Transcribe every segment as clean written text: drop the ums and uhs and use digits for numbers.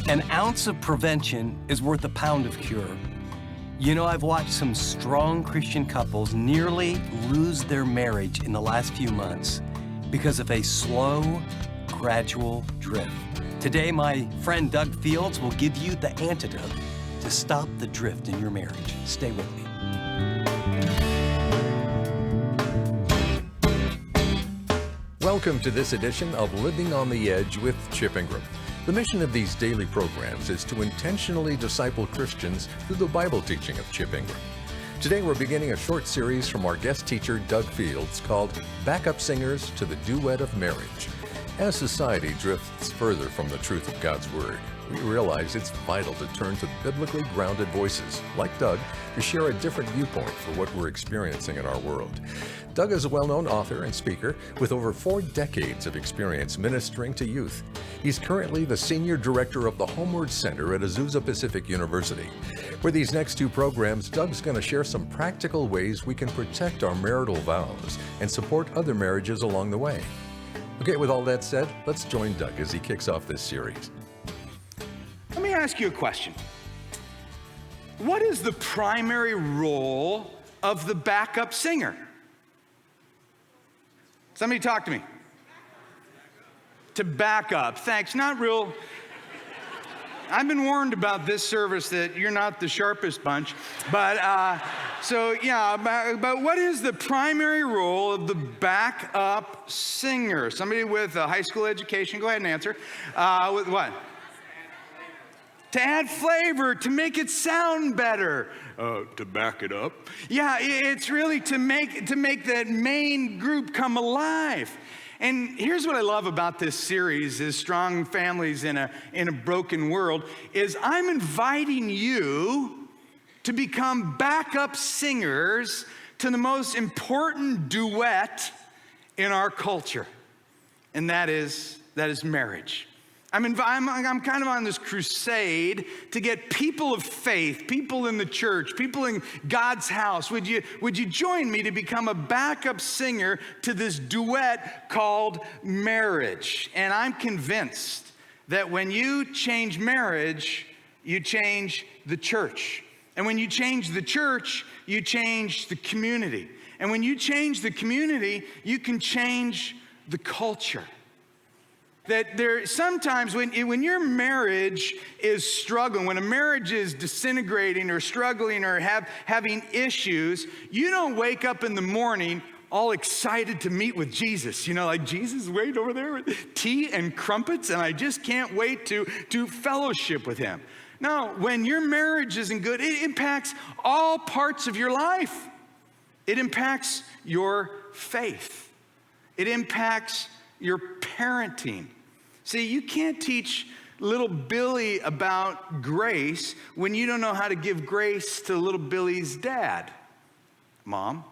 An ounce of prevention is worth a pound of cure. You know, I've watched some strong Christian couples nearly lose their marriage in the last few months because of a slow, gradual drift. Today, my friend Doug Fields will give you the antidote to stop the drift in your marriage. Stay with me. Welcome to this edition of Living on the Edge with Chip Ingram. The mission of these daily programs is to intentionally disciple Christians through the Bible teaching of Chip Ingram. Today we're beginning a short series from our guest teacher, Doug Fields, called Backup Singers to the Duet of Marriage. As society drifts further from the truth of God's Word, we realize it's vital to turn to biblically grounded voices, like Doug, to share a different viewpoint for what we're experiencing in our world. Doug is a well-known author and speaker with over 4 decades of experience ministering to youth. He's currently the Senior Director of the Homeward Center at Azusa Pacific University. For these next 2 programs, Doug's going to share some practical ways we can protect our marital vows and support other marriages along the way. Okay, with all that said, let's join Doug as he kicks off this series. Let me ask you a question. What is the primary role of the backup singer? Somebody talk to me. To back up. Thanks. Not real. I've been warned about this service that you're not the sharpest bunch. But but what is the primary role of the backup singer? Somebody with a high school education, go ahead and answer. With what? To add flavor, to make it sound better. To back it up. Yeah, it's really to make that main group come alive. And here's what I love about this series is Strong Families in a Broken World, is I'm inviting you to become backup singers to the most important duet in our culture. And that is marriage. I'm kind of on this crusade to get people of faith, people in the church, people in God's house. Would you join me to become a backup singer to this duet called marriage? And I'm convinced that when you change marriage, you change the church. And when you change the church, you change the community. And when you change the community, you can change the culture. That there sometimes when your marriage is struggling, when a marriage is disintegrating or struggling or having issues, you don't wake up in the morning all excited to meet with Jesus. You know, like Jesus wait over there with tea and crumpets, and I just can't wait to fellowship with him. No, when your marriage isn't good, it impacts all parts of your life. It impacts your faith. It impacts your parenting. See, you can't teach little Billy about grace when you don't know how to give grace to little Billy's dad, mom.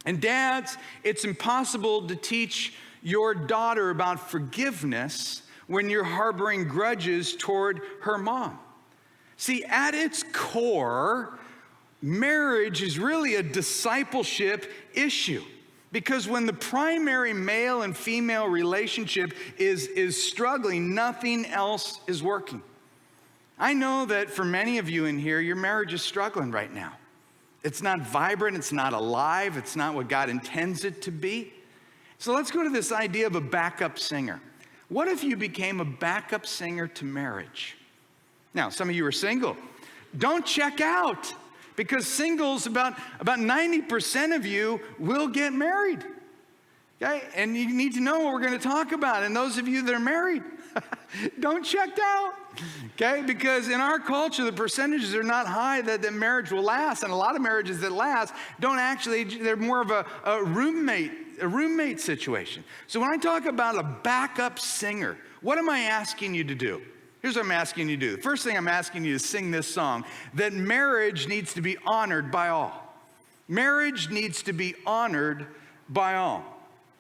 And dads, it's impossible to teach your daughter about forgiveness when you're harboring grudges toward her mom. See, at its core, marriage is really a discipleship issue. Because when the primary male and female relationship is struggling, nothing else is working. I know that for many of you in here, your marriage is struggling right now. It's not vibrant, it's not alive, it's not what God intends it to be. So let's go to this idea of a backup singer. What if you became a backup singer to marriage? Now, some of you are single. Don't check out. Because singles, about 90% of you will get married, okay? And you need to know what we're going to talk about. And those of you that are married, don't check out, okay? Because in our culture, the percentages are not high that marriage will last. And a lot of marriages that last don't actually, they're more of a roommate situation. So when I talk about a backup singer, what am I asking you to do? Here's what I'm asking you to do. The first thing I'm asking you to sing this song, that marriage needs to be honored by all. Marriage needs to be honored by all.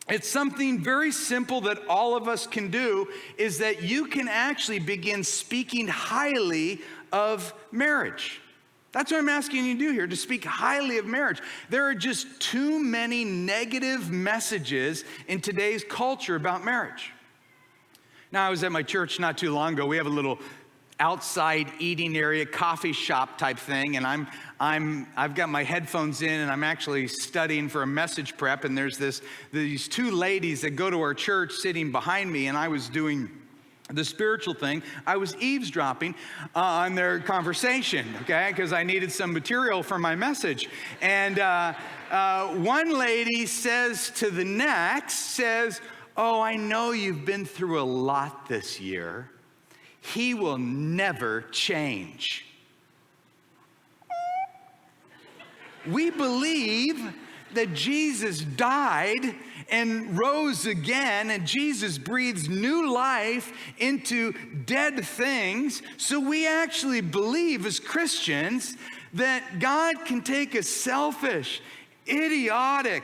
It's something very simple that all of us can do, is that you can actually begin speaking highly of marriage. That's what I'm asking you to do here, to speak highly of marriage. There are just too many negative messages in today's culture about marriage. Now, I was at my church not too long ago. We have a little outside eating area, coffee shop type thing, and I've got my headphones in, and I'm actually studying for a message prep, and there's these two ladies that go to our church sitting behind me, and I was doing the spiritual thing. I was eavesdropping on their conversation, okay, because I needed some material for my message. And one lady says to the next, "Oh, I know you've been through a lot this year. He will never change." We believe that Jesus died and rose again, and Jesus breathes new life into dead things. So we actually believe as Christians that God can take a selfish, idiotic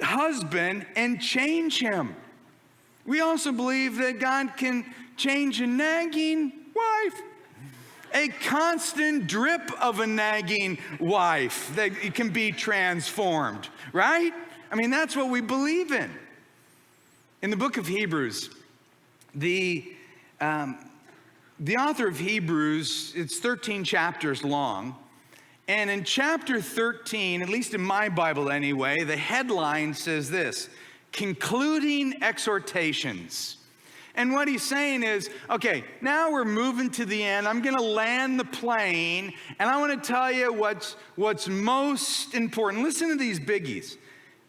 husband and change him. We also believe that God can change a nagging wife, a constant drip of a nagging wife that it can be transformed, right? I mean, that's what we believe in. In the book of Hebrews, the author of Hebrews, it's 13 chapters long. And in chapter 13, at least in my Bible anyway, the headline says this: concluding exhortations. And what he's saying is, okay, now we're moving to the end. I'm going to land the plane, and I want to tell you what's most important. Listen to these biggies.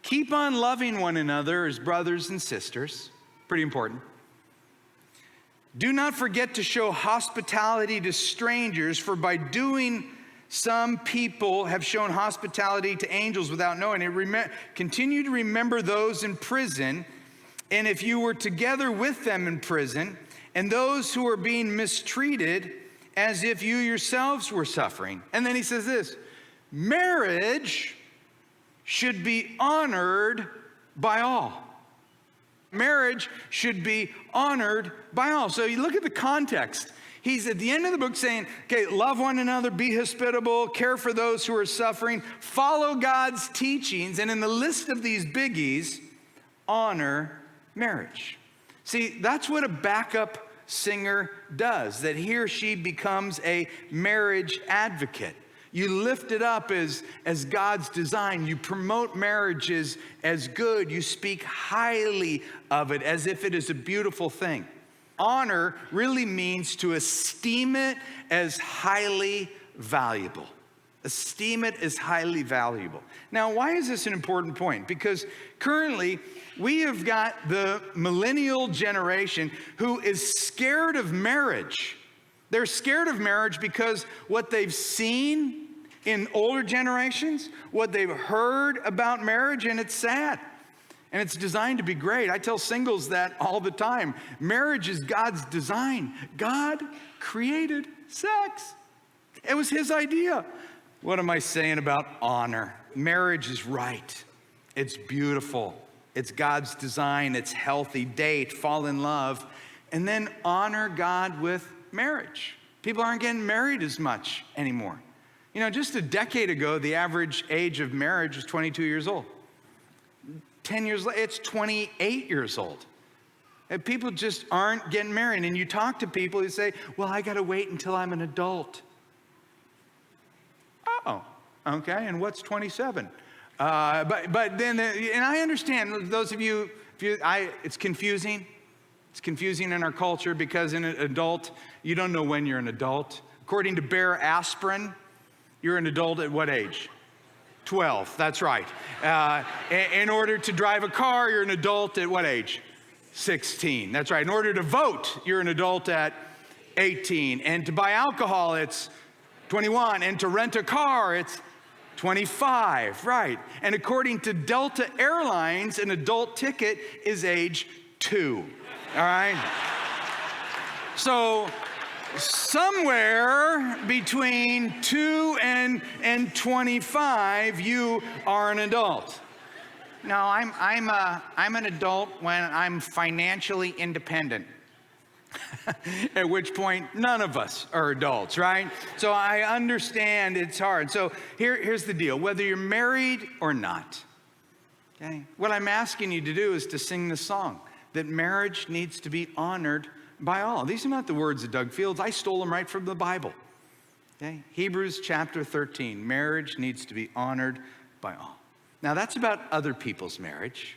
Keep on loving one another as brothers and sisters. Pretty important. Do not forget to show hospitality to strangers, for by doing some people have shown hospitality to angels without knowing it. Continue to remember those in prison, and if you were together with them in prison, and those who are being mistreated, as if you yourselves were suffering. And then he says this: marriage should be honored by all. Marriage should be honored by all. So you look at the context. He's at the end of the book saying, okay, love one another, be hospitable, care for those who are suffering, follow God's teachings, and in the list of these biggies, honor marriage. See, that's what a backup singer does, that he or she becomes a marriage advocate. You lift it up as God's design. You promote marriages as good. You speak highly of it as if it is a beautiful thing. Honor really means to esteem it as highly valuable. Esteem it as highly valuable. Now, why is this an important point? Because currently, we have got the millennial generation who is scared of marriage. They're scared of marriage because what they've seen in older generations, what they've heard about marriage, and it's sad. And it's designed to be great. I tell singles that all the time. Marriage is God's design. God created sex. It was his idea. What am I saying about honor? Marriage is right. It's beautiful. It's God's design. It's healthy. Date, fall in love, and then honor God with marriage. People aren't getting married as much anymore. You know, just a decade ago, the average age of marriage was 22 years old. 10 years later, it's 28 years old. And people just aren't getting married. And you talk to people who say, well, I got to wait until I'm an adult. Oh, okay. And what's 27? But then, and I understand those of you, it's confusing. It's confusing in our culture because in an adult, you don't know when you're an adult. According to Bear Aspirin, you're an adult at what age? 12, that's right. In order to drive a car, you're an adult at what age? 16, that's right. In order to vote, you're an adult at 18. And to buy alcohol, it's 21. And to rent a car, it's 25, right. And according to Delta Airlines, an adult ticket is age 2, all right? So somewhere between 2 and 25, you are an adult. No, I'm an adult when I'm financially independent. At which point, none of us are adults, right? So I understand it's hard. So here's the deal. Whether you're married or not, okay, what I'm asking you to do is to sing the song that marriage needs to be honored by all. These are not the words of Doug Fields. I stole them right from the Bible. Okay? Hebrews chapter 13, marriage needs to be honored by all. Now that's about other people's marriage.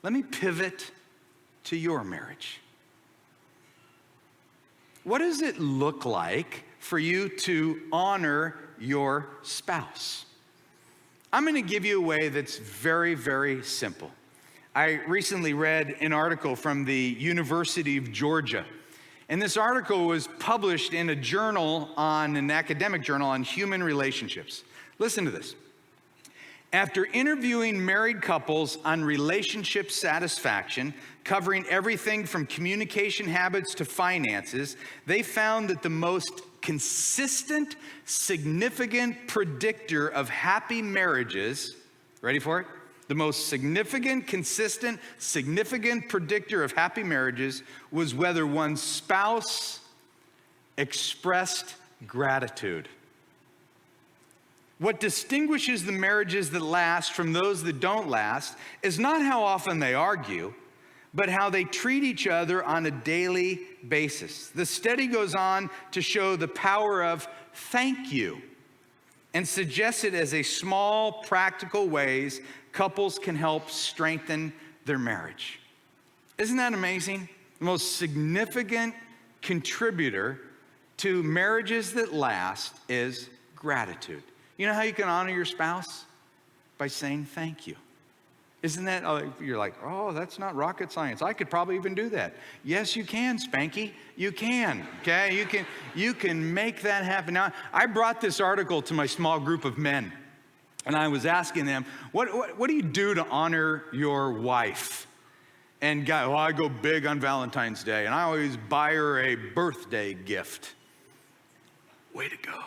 Let me pivot to your marriage. What does it look like for you to honor your spouse? I'm going to give you a way that's very, very simple. I recently read an article from the University of Georgia, and this article was published in an academic journal on human relationships. Listen to this. After interviewing married couples on relationship satisfaction, covering everything from communication habits to finances, they found that the most consistent, significant predictor of happy marriages, ready for it? The most significant, consistent, significant predictor of happy marriages was whether one's spouse expressed gratitude. What distinguishes the marriages that last from those that don't last is not how often they argue, but how they treat each other on a daily basis. The study goes on to show the power of thank you and suggests it as a small, practical ways couples can help strengthen their marriage. Isn't that amazing? The most significant contributor to marriages that last is gratitude. You know how you can honor your spouse? By saying thank you. Isn't that, you're like, oh, that's not rocket science. I could probably even do that. Yes, you can, Spanky. You can, okay? You can make that happen. Now, I brought this article to my small group of men, and I was asking them, what do you do to honor your wife? And guy, well, I go big on Valentine's Day, and I always buy her a birthday gift. Way to go.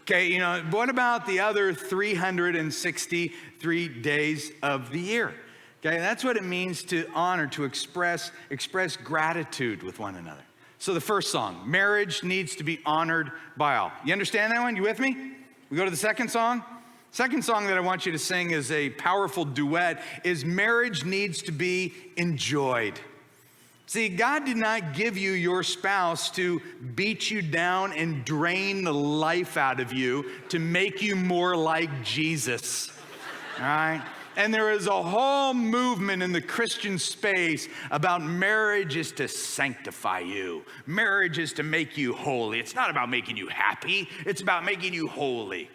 Okay, what about the other 363 days of the year? Okay, that's what it means to honor, to express gratitude with one another. So the first song, marriage needs to be honored by all. You understand that one? You with me? We go to the second song? Second song that I want you to sing is a powerful duet, is marriage needs to be enjoyed. See, God did not give you your spouse to beat you down and drain the life out of you to make you more like Jesus, all right? And there is a whole movement in the Christian space about marriage is to sanctify you. Marriage is to make you holy. It's not about making you happy. It's about making you holy.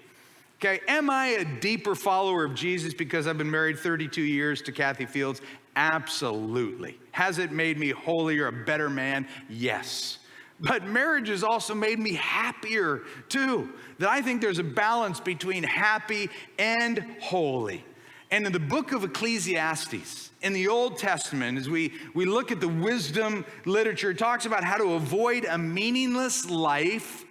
Okay, am I a deeper follower of Jesus because I've been married 32 years to Kathy Fields? Absolutely. Has it made me holier, a better man? Yes. But marriage has also made me happier too. That I think there's a balance between happy and holy. And in the book of Ecclesiastes, in the Old Testament, as we look at the wisdom literature, it talks about how to avoid a meaningless life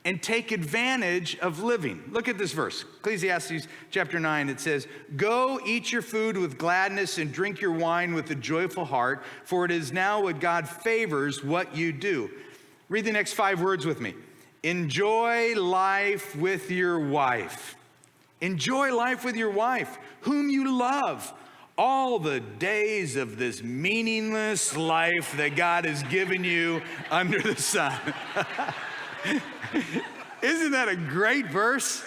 and take advantage of living. Look at this verse, Ecclesiastes chapter 9. It says, "Go eat your food with gladness and drink your wine with a joyful heart, for it is now what God favors what you do." Read the next 5 words with me. Enjoy life with your wife. Enjoy life with your wife, whom you love, all the days of this meaningless life that God has given you under the sun. Isn't that a great verse?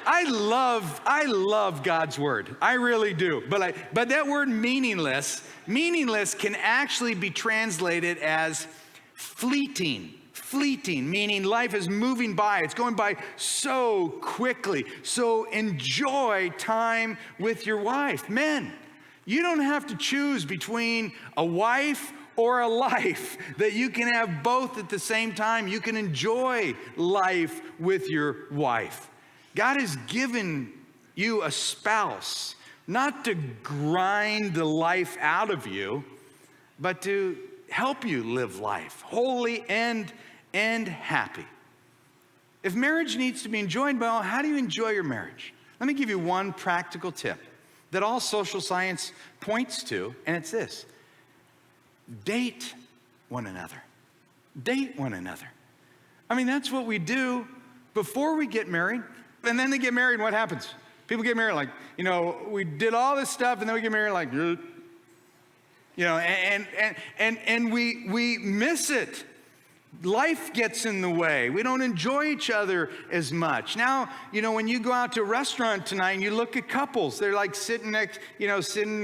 I love God's word. I really do. But that word meaningless can actually be translated as fleeting. Fleeting, meaning life is moving by. It's going by so quickly. So enjoy time with your wife. Men, you don't have to choose between a wife or a life, that you can have both at the same time. You can enjoy life with your wife. God has given you a spouse, not to grind the life out of you, but to help you live life holy and happy. If marriage needs to be enjoyed by all, how do you enjoy your marriage? Let me give you one practical tip that all social science points to, and it's this. Date one another. Date one another. I mean, that's what we do before we get married. And then they get married, and what happens? People get married like, we did all this stuff, and then we get married like, You know, and we miss it. Life gets in the way. We don't enjoy each other as much. Now, you know, when you go out to a restaurant tonight and you look at couples, they're like sitting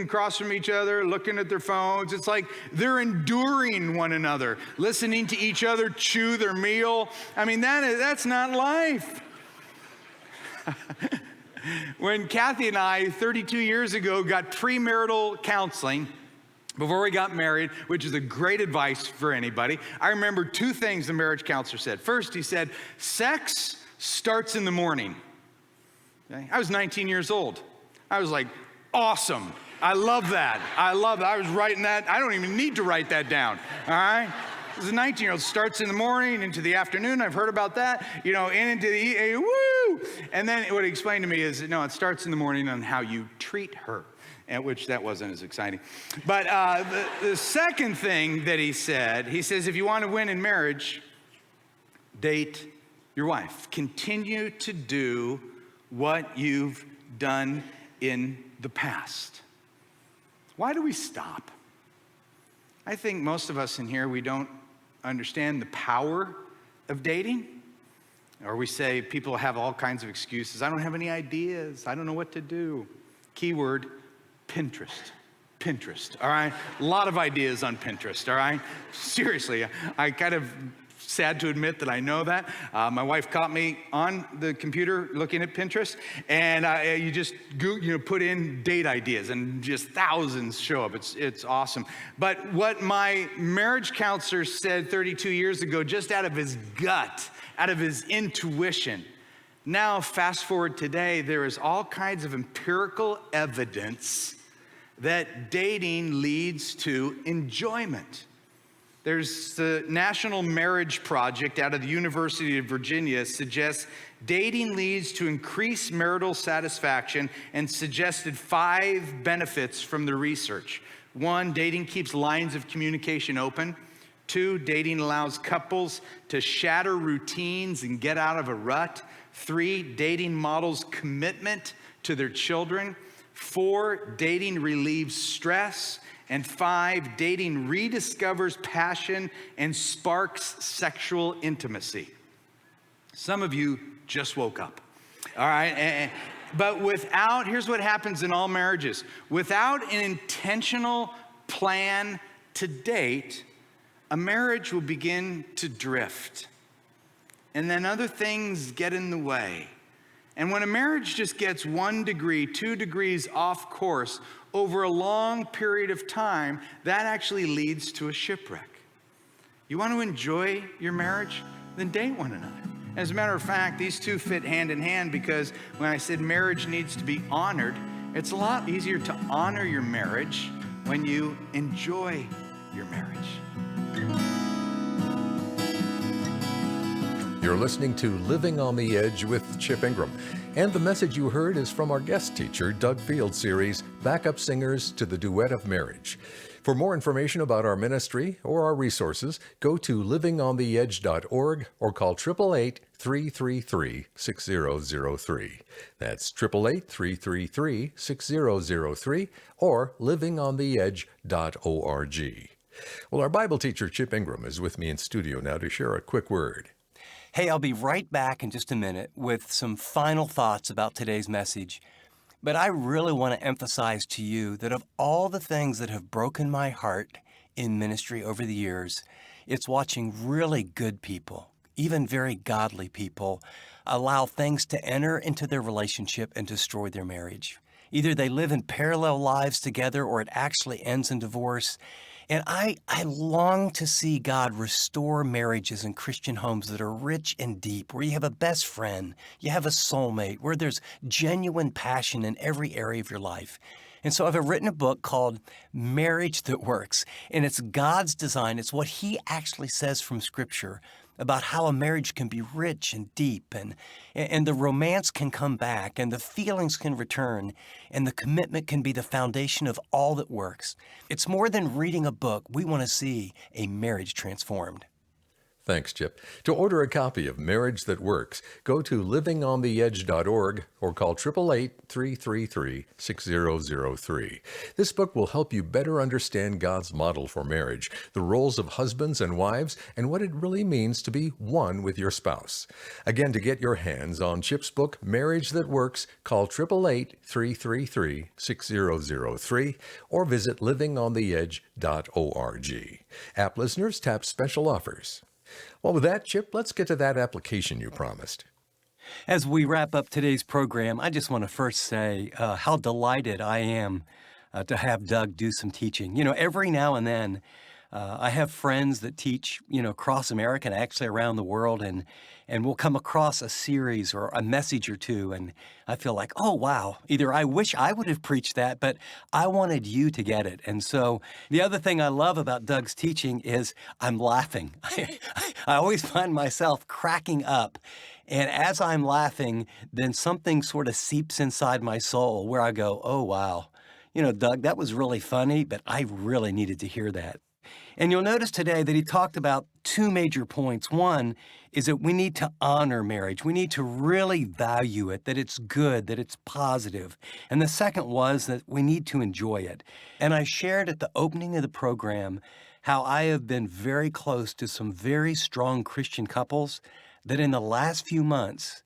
across from each other, looking at their phones. It's like they're enduring one another, listening to each other chew their meal. I mean, that's not life. When Kathy and I, 32 years ago, got premarital counseling, before we got married, which is a great advice for anybody, I remember two things the marriage counselor said. First, he said, sex starts in the morning. Okay? I was 19 years old. I was like, awesome. I love that. I was writing that. I don't even need to write that down. All right? As a 19-year-old, starts in the morning into the afternoon. I've heard about that. You know, and into the woo. And then what he explained to me is, no, it starts in the morning on how you treat her. At which that wasn't as exciting. But the second thing that he says, if you want to win in marriage, date your wife. Continue to do what you've done in the past. Why do we stop? I think most of us in here, we don't understand the power of dating. Or we say people have all kinds of excuses. I don't have any ideas. I don't know what to do. Keyword, Pinterest, all right? A lot of ideas on Pinterest, all right? Seriously, I kind of sad to admit that I know that. My wife caught me on the computer looking at Pinterest, and you just put in date ideas, and just thousands show up. It's awesome. But what my marriage counselor said 32 years ago, just out of his gut, out of his intuition, now fast forward today, there is all kinds of empirical evidence that dating leads to enjoyment. There's the National Marriage Project out of the University of Virginia suggests dating leads to increased marital satisfaction and suggested 5 benefits from the research. 1, dating keeps lines of communication open. 2, dating allows couples to shatter routines and get out of a rut. 3, dating models commitment to their children. 4, dating relieves stress. And 5, dating rediscovers passion and sparks sexual intimacy. Some of you just woke up, all right? But here's what happens in all marriages. Without an intentional plan to date, a marriage will begin to drift. And then other things get in the way. And when a marriage just gets 1 degree, 2 degrees off course over a long period of time, that actually leads to a shipwreck. You want to enjoy your marriage? Then date one another. As a matter of fact, these two fit hand in hand, because when I said marriage needs to be honored, it's a lot easier to honor your marriage when you enjoy your marriage. You're listening to Living on the Edge with Chip Ingram. And the message you heard is from our guest teacher, Doug Field's series, Backup Singers to the Duet of Marriage. For more information about our ministry or our resources, go to livingontheedge.org or call 888-333-6003. That's 888-333-6003 or livingontheedge.org. Well, our Bible teacher, Chip Ingram, is with me in studio now to share a quick word. Hey, I'll be right back in just a minute with some final thoughts about today's message. But I really want to emphasize to you that of all the things that have broken my heart in ministry over the years, it's watching really good people, even very godly people, allow things to enter into their relationship and destroy their marriage. Either they live in parallel lives together or it actually ends in divorce. And I long to see God restore marriages and Christian homes that are rich and deep, where you have a best friend, you have a soulmate, where there's genuine passion in every area of your life. And so I've written a book called Marriage That Works, and it's God's design. It's what He actually says from Scripture about how a marriage can be rich and deep, and the romance can come back, and the feelings can return, and the commitment can be the foundation of all that works. It's more than reading a book. We want to see a marriage transformed. Thanks, Chip. To order a copy of Marriage That Works, go to livingontheedge.org or call 888-333-6003. This book will help you better understand God's model for marriage, the roles of husbands and wives, and what it really means to be one with your spouse. Again, to get your hands on Chip's book, Marriage That Works, call 888-333-6003 or visit livingontheedge.org. App listeners tap special offers. Well, with that, Chip, let's get to that application you promised. As we wrap up today's program, I just want to first say how delighted I am to have Doug do some teaching. Every now and then, I have friends that teach, across America and actually around the world, and we'll come across a series or a message or two, and I feel like, oh, wow, either I wish I would have preached that, but I wanted you to get it. And so the other thing I love about Doug's teaching is I'm laughing. I always find myself cracking up. And as I'm laughing, then something sort of seeps inside my soul where I go, oh, wow, Doug, that was really funny, but I really needed to hear that. And you'll notice today that he talked about two major points. One is that we need to honor marriage. We need to really value it, that it's good, that it's positive. And the second was that we need to enjoy it. And I shared at the opening of the program how I have been very close to some very strong Christian couples that in the last few months,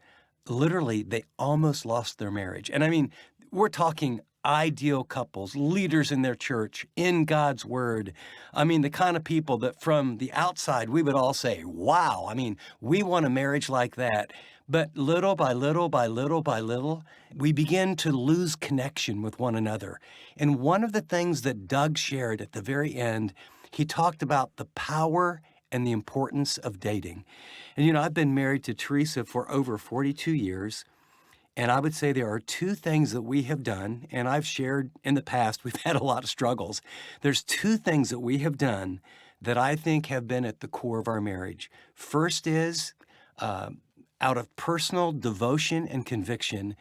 literally, they almost lost their marriage. And I mean, we're talking ideal couples, leaders in their church, in God's Word. I mean, the kind of people that from the outside, we would all say, wow, I mean, we want a marriage like that. But little by little by little by little, we begin to lose connection with one another. And one of the things that Doug shared at the very end, he talked about the power and the importance of dating. And I've been married to Teresa for over 42 years. And I would say there are two things that we have done, and I've shared in the past, we've had a lot of struggles. There's two things that we have done that I think have been at the core of our marriage. First is, out of personal devotion and conviction,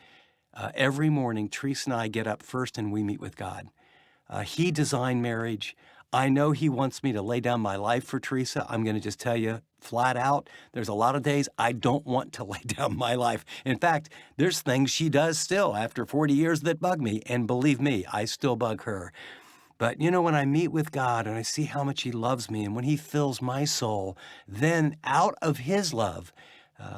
every morning, Teresa and I get up first and we meet with God. He designed marriage. I know he wants me to lay down my life for Teresa. I'm going to just tell you flat out, there's a lot of days I don't want to lay down my life. In fact, there's things she does still after 40 years that bug me. And believe me, I still bug her. But when I meet with God and I see how much he loves me and when he fills my soul, then out of his love,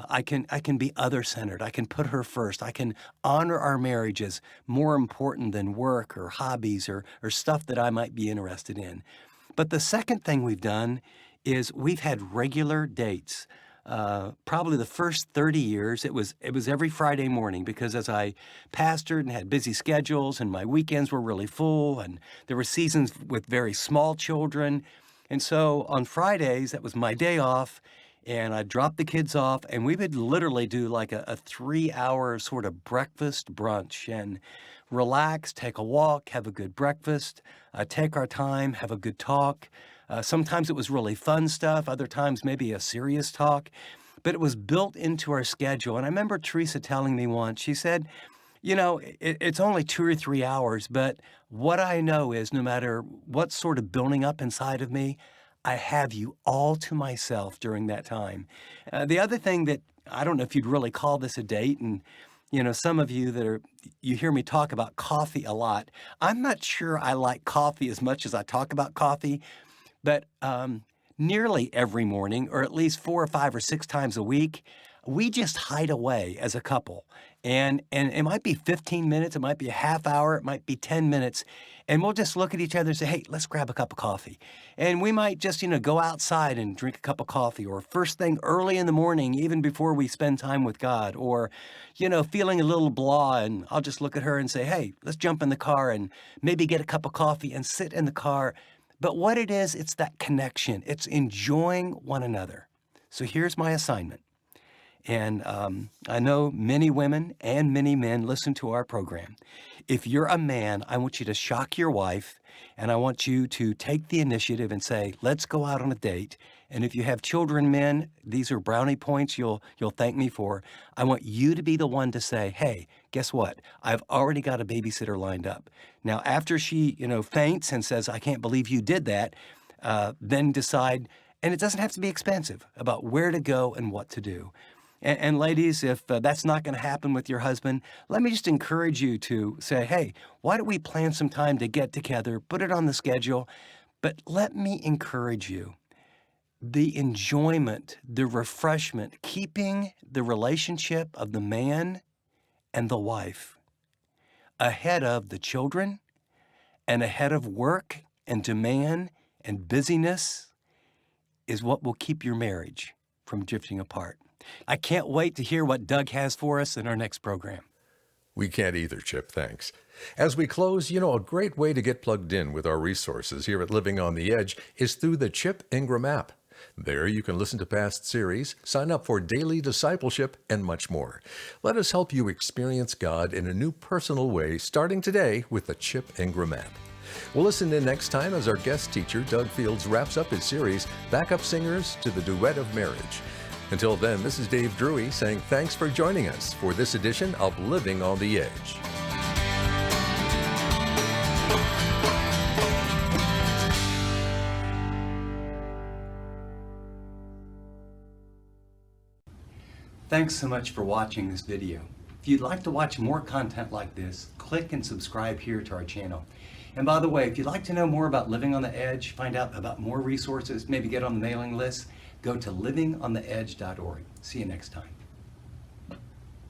I can be other-centered. I can put her first. I can honor our marriage as more important than work or hobbies or stuff that I might be interested in. But the second thing we've done is we've had regular dates. Probably the first 30 years, it was every Friday morning because as I pastored and had busy schedules and my weekends were really full and there were seasons with very small children. And so on Fridays, that was my day off. And I'd drop the kids off, and we would literally do like a 3-hour sort of breakfast brunch and relax, take a walk, have a good breakfast, take our time, have a good talk. Sometimes it was really fun stuff. Other times maybe a serious talk. But it was built into our schedule. And I remember Teresa telling me once, she said, it's only 2 or 3 hours, but what I know is no matter what's sort of building up inside of me, I have you all to myself during that time. The other thing that I don't know if you'd really call this a date, and some of you you hear me talk about coffee a lot. I'm not sure I like coffee as much as I talk about coffee, but nearly every morning, or at least 4 or 5 or 6 times a week, we just hide away as a couple. And it might be 15 minutes, it might be a half hour, it might be 10 minutes, and we'll just look at each other and say, hey, let's grab a cup of coffee. And we might just, go outside and drink a cup of coffee, or first thing early in the morning, even before we spend time with God, or, feeling a little blah, and I'll just look at her and say, hey, let's jump in the car and maybe get a cup of coffee and sit in the car. But what it is, it's that connection. It's enjoying one another. So here's my assignment. And I know many women and many men listen to our program. If you're a man, I want you to shock your wife, and I want you to take the initiative and say, let's go out on a date. And if you have children, men, these are brownie points you'll thank me for. I want you to be the one to say, hey, guess what? I've already got a babysitter lined up. Now, after she, faints and says, I can't believe you did that, then decide, And it doesn't have to be expensive, about where to go and what to do. And ladies, if that's not going to happen with your husband, let me just encourage you to say, hey, why don't we plan some time to get together, put it on the schedule. But let me encourage you, the enjoyment, the refreshment, keeping the relationship of the man and the wife ahead of the children and ahead of work and demand and busyness is what will keep your marriage from drifting apart. I can't wait to hear what Doug has for us in our next program. We can't either, Chip, thanks. As we close, a great way to get plugged in with our resources here at Living on the Edge is through the Chip Ingram app. There you can listen to past series, sign up for daily discipleship, and much more. Let us help you experience God in a new personal way, starting today with the Chip Ingram app. We'll listen in next time as our guest teacher, Doug Fields, wraps up his series, Backup Singers to the Duet of Marriage. Until then, this is Dave Drewy saying thanks for joining us for this edition of Living on the Edge. Thanks so much for watching this video. If you'd like to watch more content like this, click and subscribe here to our channel. And by the way, if you'd like to know more about Living on the Edge, find out about more resources, maybe get on the mailing list, go to livingontheedge.org. See you next time.